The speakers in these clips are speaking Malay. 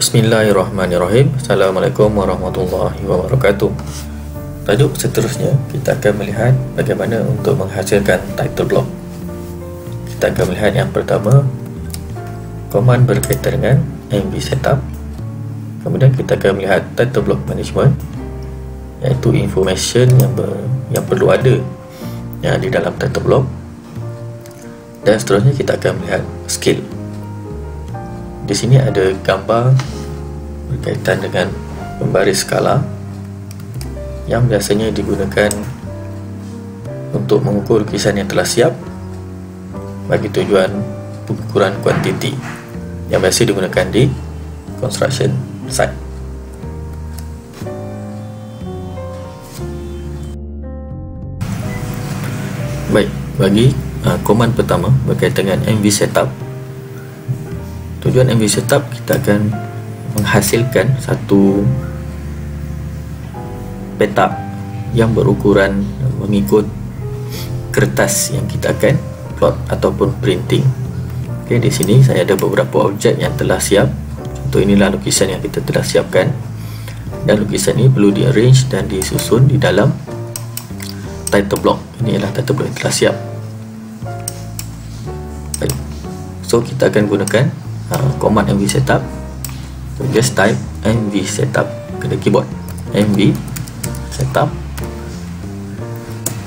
Bismillahirrahmanirrahim. Assalamualaikum warahmatullahi wabarakatuh. Tajuk seterusnya, kita akan melihat bagaimana untuk menghasilkan title block. Kita akan melihat yang pertama, command berkaitan dengan MV setup. Kemudian kita akan melihat title block management, iaitu information yang perlu ada yang di dalam title block. Dan seterusnya kita akan melihat skill. Di sini ada gambar berkaitan dengan pembaris skala yang biasanya digunakan untuk mengukur lukisan yang telah siap bagi tujuan pengukuran kuantiti yang biasa digunakan di construction site. Baik, bagi command pertama berkaitan dengan MV setup. Tujuan MV setup, kita akan menghasilkan satu peta yang berukuran mengikut kertas yang kita akan plot ataupun printing. Okey, di sini saya ada beberapa objek yang telah siap. Contoh, inilah lukisan yang kita telah siapkan, dan lukisan ini perlu di arrange dan disusun di dalam title block. Ini adalah title block yang telah siap. Baik. So kita akan gunakan command MV setup. So, just type MV setup ke keyboard, MV setup,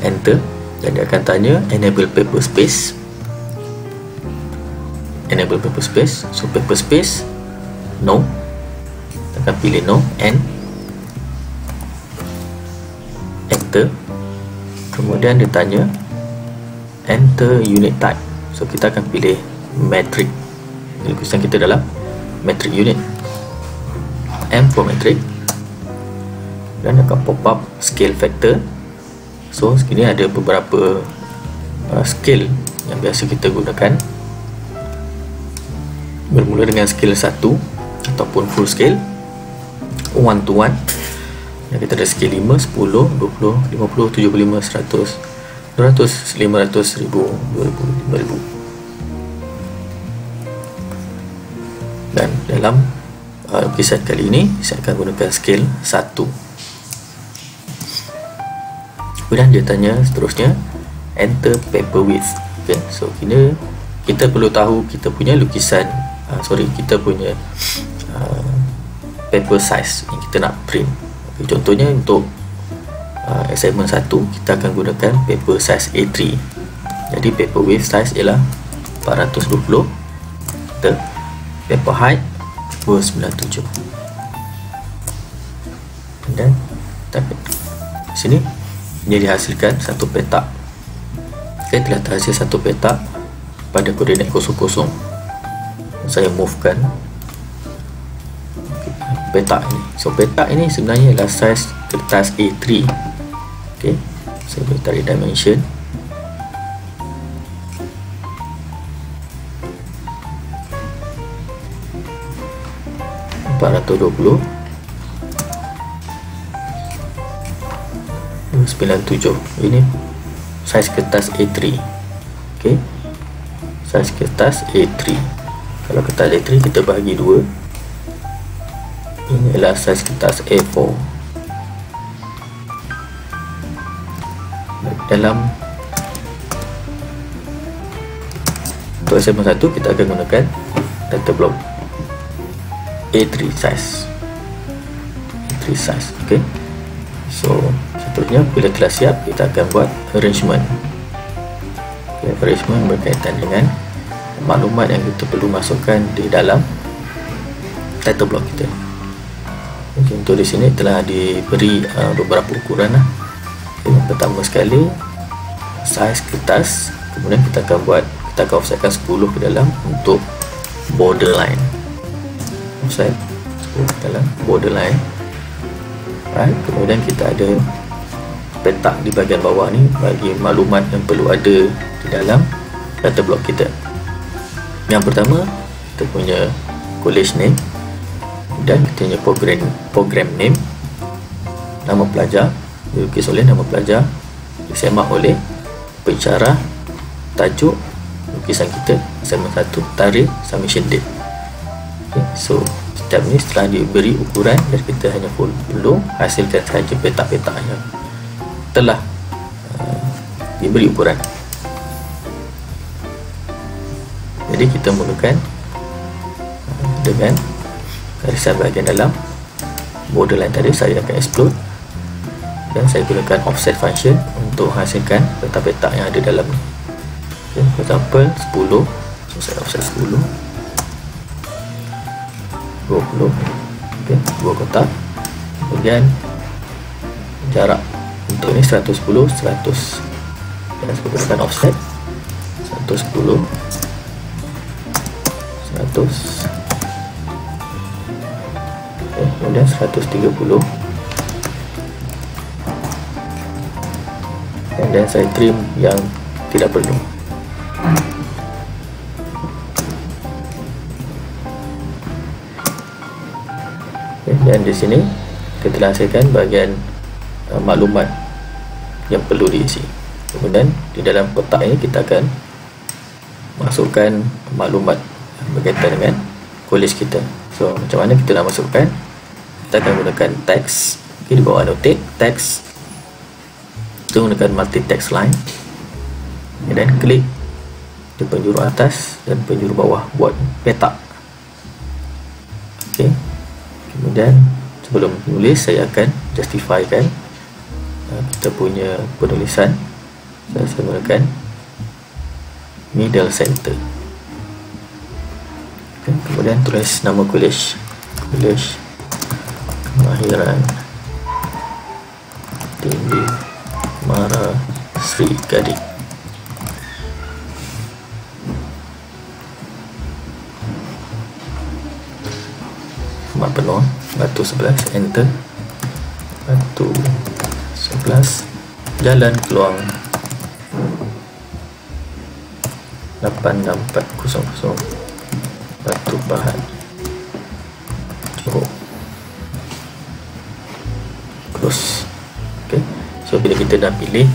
enter, dan dia akan tanya enable paper space. Enable paper space. So paper space no, kita akan pilih no, and enter. Kemudian dia tanya enter unit type. So kita akan pilih metric. Lukisan kita dalam metric unit. M for metric, dan akan pop up scale factor. So sini ada beberapa scale yang biasa kita gunakan, bermula dengan scale 1 ataupun full scale, 1 to 1. yang kita ada scale 5, 10, 20, 50, 75, 100, 200, 500, 1000, 2000, 5000. Dan dalam lukisan kali ini saya akan gunakan scale 1. Kemudian dia tanya seterusnya enter paper width. Okay, so kita perlu tahu kita punya lukisan, kita punya paper size yang kita nak print. Okay, contohnya untuk assignment 1 kita akan gunakan paper size A3. Jadi paper width size ialah 420 meter. Paper height 297. Dan di sini dia dihasilkan satu peta. Saya telah terhasil satu peta pada koordinat 00. Saya movekan peta ini. So peta ini sebenarnya adalah size kertas A3. Okey, saya boleh tarik dimension. (420) 97. Ini saiz kertas A3. Okey, saiz kertas A3. Kalau kertas A3 kita bahagi 2, ini adalah saiz kertas A4. Dalam untuk assignment 1 kita akan gunakan title block A3 size. Okey. So seterusnya bila telah siap kita akan buat arrangement. Okay, arrangement berkaitan dengan maklumat yang kita perlu masukkan di dalam title block kita. Contoh di sini telah diberi beberapa ukuran lah. Okay, yang pertama sekali size kertas, kemudian kita akan offsetkan 10 ke dalam untuk borderline. Offset 10 ke dalam borderline. Right. Kemudian kita ada peta di bahagian bawah ni bagi maklumat yang perlu ada di dalam title block kita. Yang pertama kita punya college name, dan kita punya program name, nama pelajar, dilukis oleh nama pelajar, disemak oleh pensyarah, tajuk lukisan kita, assignment 1, tarikh, submission date. Okay, so Setiap ni setelah diberi ukuran, jadi kita hanya perlu hasilkan sahaja petak-petak yang telah diberi ukuran. Jadi kita mulakan dengan garisan bahagian dalam borderline tadi. Saya akan explode dan saya gunakan offset function untuk hasilkan petak-petak yang ada dalam ni. Okay, for example 10, so saya offset 10, 20, okay, 2 kotak. Kemudian jarak untuk ni 110, 100, dan saya gunakan offset 110, 100, okay, kemudian 130, dan saya trim yang tidak perlu. Okay, dan di sini kita telah hasilkan bahagian maklumat yang perlu diisi. Kemudian di dalam kotak ini kita akan masukkan maklumat berkaitan dengan college kita. So macam mana kita nak masukkan? Kita akan gunakan text. Okay, di bawah annotate text, kita gunakan multi text line, dan klik di penjuru atas dan penjuru bawah buat petak. Okay, kemudian sebelum menulis saya akan justifikan kita punya penulisan. Saya gunakan middle center. Okay, kemudian tulis nama college, college kemahiran tinggi Mara Sri Gading. Mat penuh, batu 11, enter. Batu 11, jalan Keluang 86400, Batu Pahat, Johor. Close. Okay, so bila kita dah pilih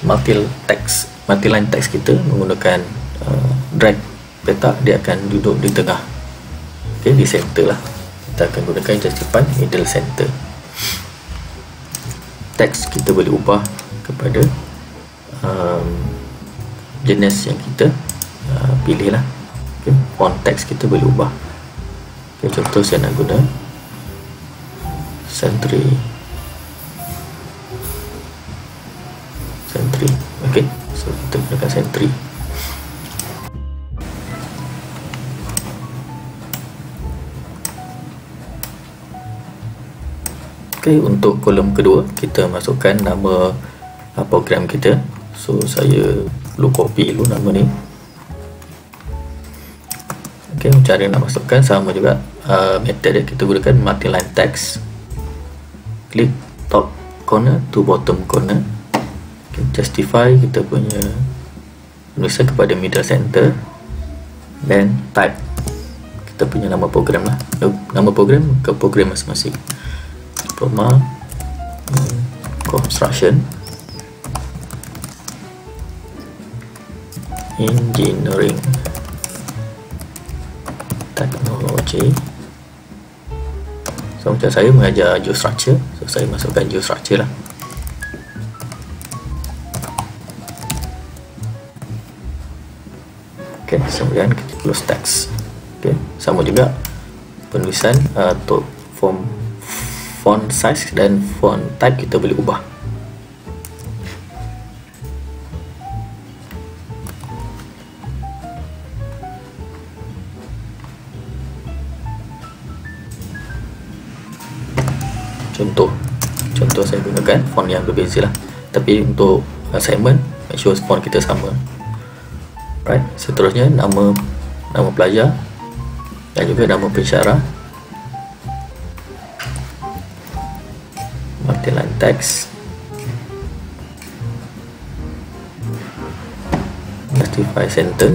multi-line text kita menggunakan drag petak, dia akan duduk di tengah. Okay, di center lah. Kita akan gunakan justify middle center. Teks kita boleh ubah kepada jenis yang kita pilih lah. Okay, font teks kita boleh ubah. Okay, contoh saya nak guna Century. Okay, so kita gunakan Century. Okay, untuk kolom kedua kita masukkan nama program kita. So saya perlu copy dulu nama ni. Okay, cara nak masukkan sama juga method dia. Kita gunakan multi-line text, klik top corner to bottom corner. Okay, justify kita punya penulisan kepada middle center, dan type kita punya nama program lah, nama program ke program masing-masing. Diploma Construction Engineering Technology. So macam saya mengajar geostructure, so saya masukkan geostructure lah. Okay, kemudian kita close text. Okay, sama juga penulisan untuk font size dan font type kita boleh ubah. Contoh saya gunakan font yang berbeza lah, tapi untuk assignment make sure font kita sama. Right, seterusnya nama pelajar dan juga nama pensyarah. Multi-line text, justify center,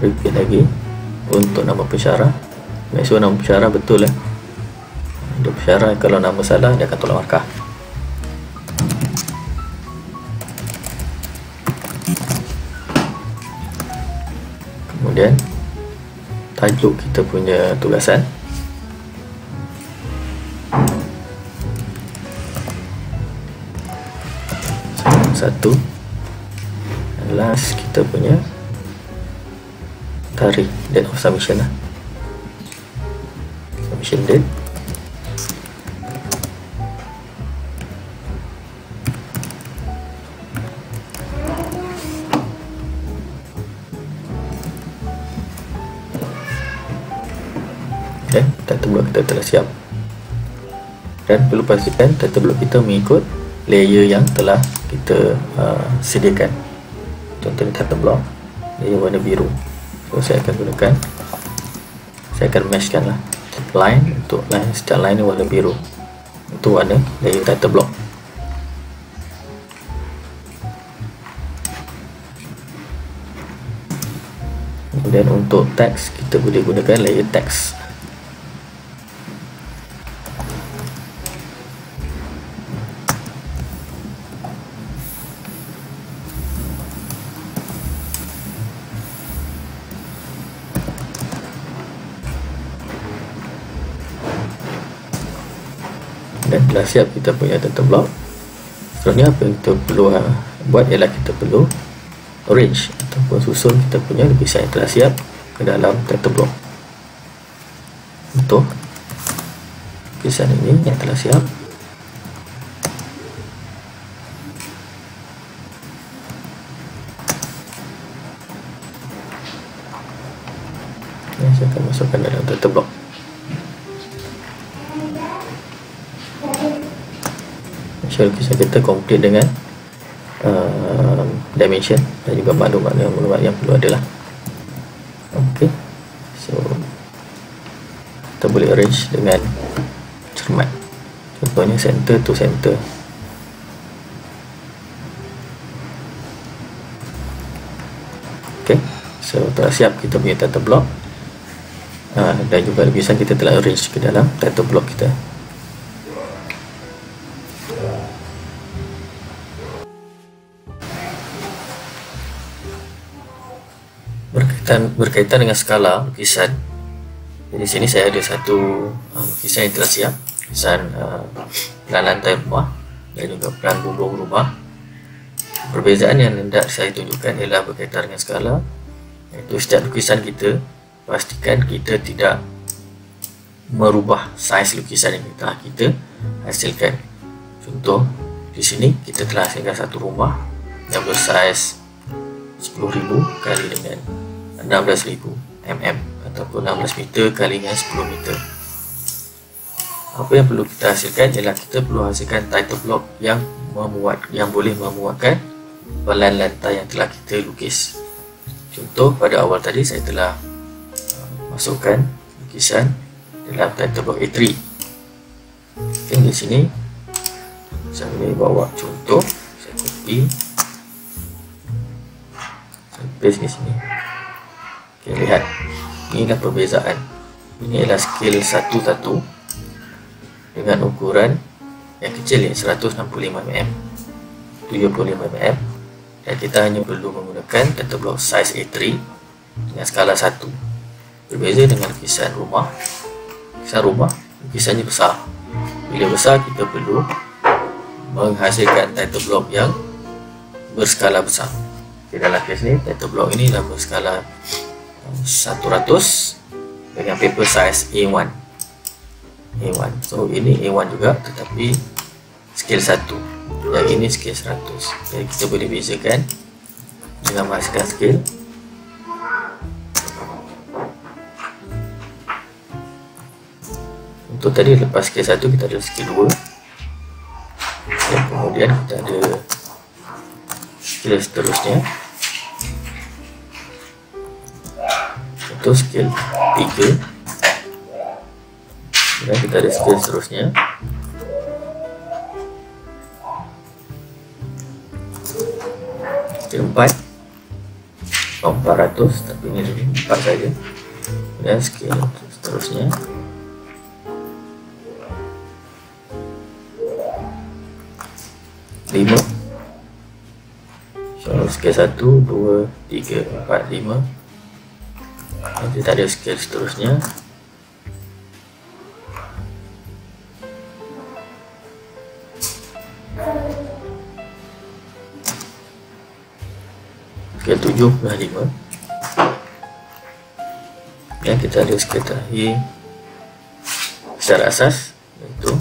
repeat lagi untuk nama pensyarah. Make sure nama pensyarah betul lah. Untuk pensyarah, kalau nama salah dia akan tolak markah. Kemudian tajuk kita punya tugasan. Satu. Dan last kita punya tarikh, date of submission lah. Submission date. Dan title block kita telah siap. Dan perlu pastikan title block kita mengikut layer yang telah kita sediakan. Contohnya title block layer warna biru. So saya akan meshkan lah line untuk line, setiap line ni warna biru. Itu warna layer title block. Kemudian untuk teks kita boleh gunakan layer teks. Dan telah siap kita punya title block. Seterusnya apa yang kita perlu buat ialah kita perlu arrange ataupun susun kita punya lukisan yang telah siap ke dalam title block. Untuk lukisan ini yang telah siap, saya akan masukkan dalam title block. Lukisan kita komplit dengan dimension dan juga maklumat yang perlu adalah. Ok, so kita boleh arrange dengan cermat, contohnya center to center. Ok, so telah siap kita punya title block, dan juga lukisan kita telah arrange ke dalam title block kita. Berkaitan dengan skala lukisan. Di sini saya ada satu lukisan yang telah siap, lukisan plan lantai rumah dan juga plan bumbung rumah. Perbezaan yang hendak saya tunjukkan ialah berkaitan dengan skala, iaitu setiap lukisan kita pastikan kita tidak merubah saiz lukisan yang telah kita hasilkan. Contoh, di sini kita telah hasilkan satu rumah yang bersaiz 10.000 kali dengan 16.000 mm ataupun 16 meter kali dengan 10 meter. Apa yang perlu kita hasilkan ialah kita perlu hasilkan title block yang boleh memuatkan plan lantai yang telah kita lukis. Contoh, pada awal tadi saya telah masukkan lukisan dalam title block A3. Okay, di sini saya boleh bawa contoh, saya copy, saya paste di sini. Okay, lihat, inilah perbezaan. Ini adalah scale 1:1 dengan ukuran yang kecil ni 165 mm, 75 mm, dan kita hanya perlu menggunakan title block size A3 dengan skala 1. Berbeza dengan lukisan rumah. Lukisannya besar. Bila besar kita perlu menghasilkan title block yang berskala besar. Okay, dalam kes ni title block ini adalah berskala 100 dengan paper size A1. So ini A1 juga, tetapi scale 1. Yang ini scale 100. Jadi kita boleh bezakan dengan menghasilkan scale. Untuk tadi lepas scale 1 kita ada scale 2. Dan kemudian kita ada scale seterusnya. Scale 3, dan kita ada scale seterusnya. Scale 4, 400, tapi ini 4 saja. Dan scale seterusnya. Lima. So scale 1, 2, 3, 4, 5. Kita ada scale seterusnya. Scale 75. Dan kita ada scale terakhir secara asas, iaitu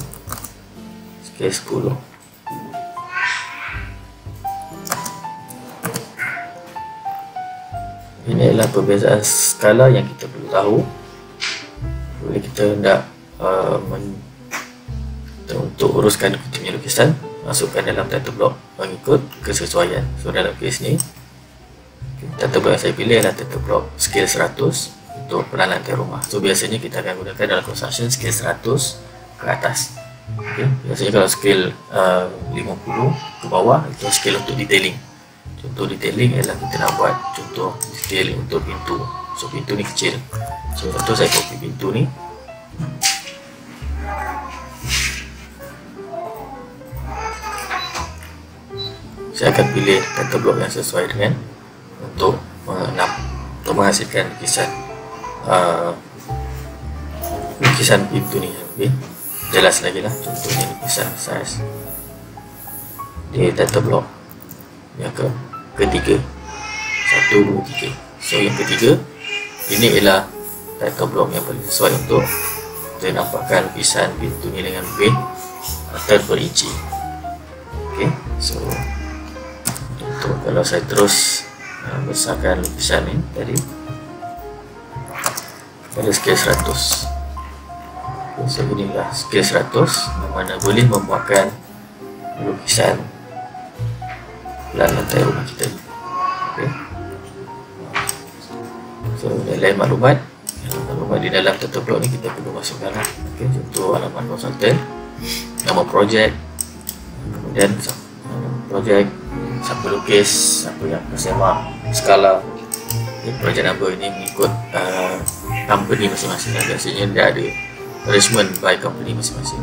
scale 10. Ini adalah perbezaan skala yang kita perlu tahu. Bila kita hendak untuk uruskan kita punya lukisan, masukkan dalam title block mengikut kesesuaian. So dalam kes ni, title block yang saya pilih adalah title block scale 100 untuk pelan lantai rumah. So biasanya kita akan gunakan dalam construction scale 100 ke atas. Okay. Biasanya kalau scale 50 ke bawah, itu scale untuk detailing. Contoh detailing ialah kita nak buat contoh detailing untuk pintu. So pintu ni kecil. So contoh saya copy pintu ni. Saya akan pilih title block yang sesuai dengan untuk menghasilkan lukisan pintu ni lebih jelas lagi lah. Contohnya lukisan size di title block yang ketiga, 1, 2, 3. So yang ketiga, ini ialah title block yang paling sesuai untuk kita nampakkan lukisan pintu ni dengan lebih terperinci. Ok, so untuk kalau saya terus besarkan lukisan ni tadi pada scale 100. Okay, so inilah scale 100 yang mana boleh membuatkan lukisan pelan lantai rumah kita. Okay. So lain maklumat di dalam title block ni kita perlu masukkan. Okay, contoh alamat konsultan, nama projek, kemudian projek, siapa lukis, siapa yang bersemak, skala. Okay, projek number ini mengikut company masing-masing. Biasanya dia ada arrangement by company masing-masing.